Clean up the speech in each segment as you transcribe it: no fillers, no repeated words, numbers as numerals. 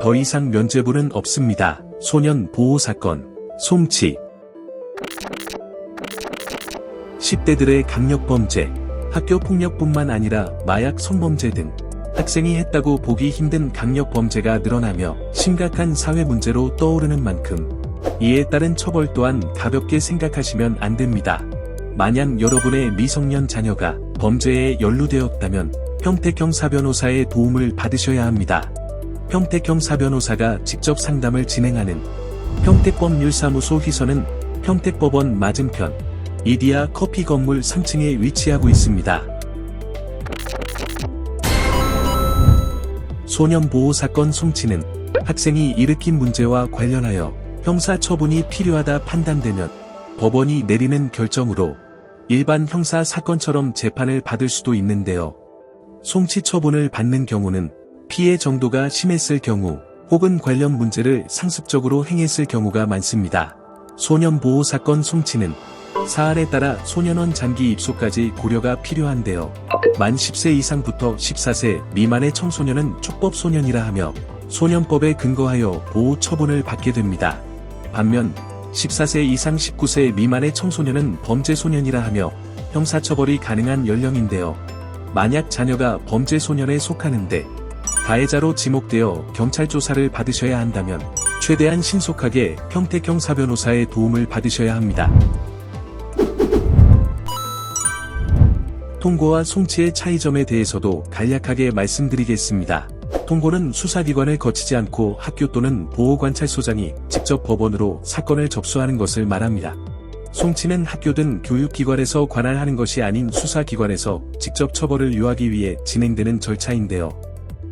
더 이상 면죄부는 없습니다. 소년 보호 사건, 송치. 10대들의 강력 범죄, 학교 폭력뿐만 아니라 마약 성범죄 등 학생이 했다고 보기 힘든 강력 범죄가 늘어나며 심각한 사회 문제로 떠오르는 만큼 이에 따른 처벌 또한 가볍게 생각하시면 안 됩니다. 만약 여러분의 미성년 자녀가 범죄에 연루되었다면 평택형 사변호사의 도움을 받으셔야 합니다. 평택형 사변호사가 직접 상담을 진행하는 평택법률사무소 휘선은 평택법원 맞은편 이디야 커피 건물 3층에 위치하고 있습니다. 소년보호 사건 송치는 학생이 일으킨 문제와 관련하여 형사 처분이 필요하다 판단되면 법원이 내리는 결정으로 일반 형사 사건처럼 재판을 받을 수도 있는데요. 송치 처분을 받는 경우는 피해 정도가 심했을 경우 혹은 관련 문제를 상습적으로 행했을 경우가 많습니다. 소년보호 사건 송치는 사안에 따라 소년원 장기 입소까지 고려가 필요한데요. 만 10세 이상부터 14세 미만의 청소년은 촉법소년이라 하며 소년법에 근거하여 보호 처분을 받게 됩니다. 반면 14세 이상 19세 미만의 청소년은 범죄소년이라 하며 형사처벌이 가능한 연령인데요. 만약 자녀가 범죄소년에 속하는데 가해자로 지목되어 경찰 조사를 받으셔야 한다면 최대한 신속하게 평택형 사변호사의 도움을 받으셔야 합니다. 통고와 송치의 차이점에 대해서도 간략하게 말씀드리겠습니다. 통고는 수사기관을 거치지 않고 학교 또는 보호관찰소장이 직접 법원으로 사건을 접수하는 것을 말합니다. 송치는 학교 등 교육기관에서 관할하는 것이 아닌 수사기관에서 직접 처벌을 요하기 위해 진행되는 절차인데요.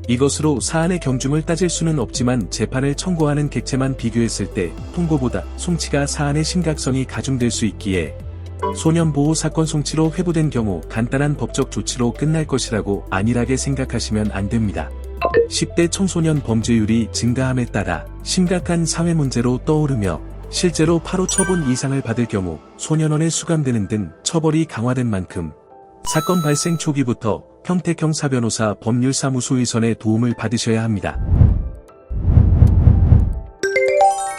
이것으로 사안의 경중을 따질 수는 없지만 재판을 청구하는 객체만 비교했을 때 통고보다 송치가 사안의 심각성이 가중될 수 있기에 소년보호 사건 송치로 회부된 경우 간단한 법적 조치로 끝날 것이라고 안일하게 생각하시면 안 됩니다. 10대 청소년 범죄율이 증가함에 따라 심각한 사회 문제로 떠오르며 실제로 8호 처분 이상을 받을 경우 소년원에 수감되는 등 처벌이 강화된 만큼 사건 발생 초기부터 평택형 사변호사 법률사무소 휘선의 도움을 받으셔야 합니다.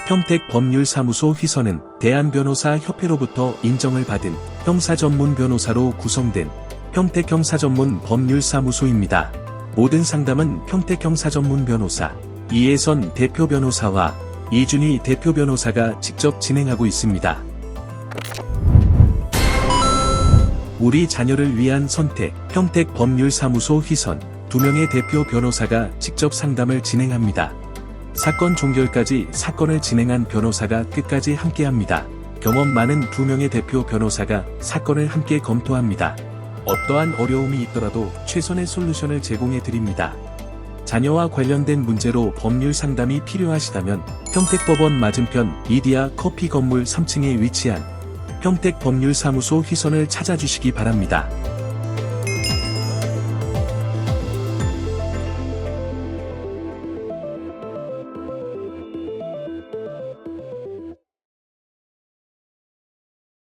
평택법률사무소 휘선은 대한변호사협회로부터 인정을 받은 형사전문 변호사로 구성된 평택형사전문 법률사무소입니다. 모든 상담은 평택형사전문 변호사 이혜선 대표 변호사와 이준희 대표 변호사가 직접 진행하고 있습니다. 우리 자녀를 위한 선택 평택법률사무소 휘선 2명의 대표 변호사가 직접 상담을 진행합니다. 사건 종결까지 사건을 진행한 변호사가 끝까지 함께합니다. 경험 많은 2명의 대표 변호사가 사건을 함께 검토합니다. 어떠한 어려움이 있더라도 최선의 솔루션을 제공해 드립니다. 자녀와 관련된 문제로 법률 상담이 필요하시다면 평택법원 맞은편 이디야 커피 건물 3층에 위치한 평택법률사무소 휘선을 찾아주시기 바랍니다.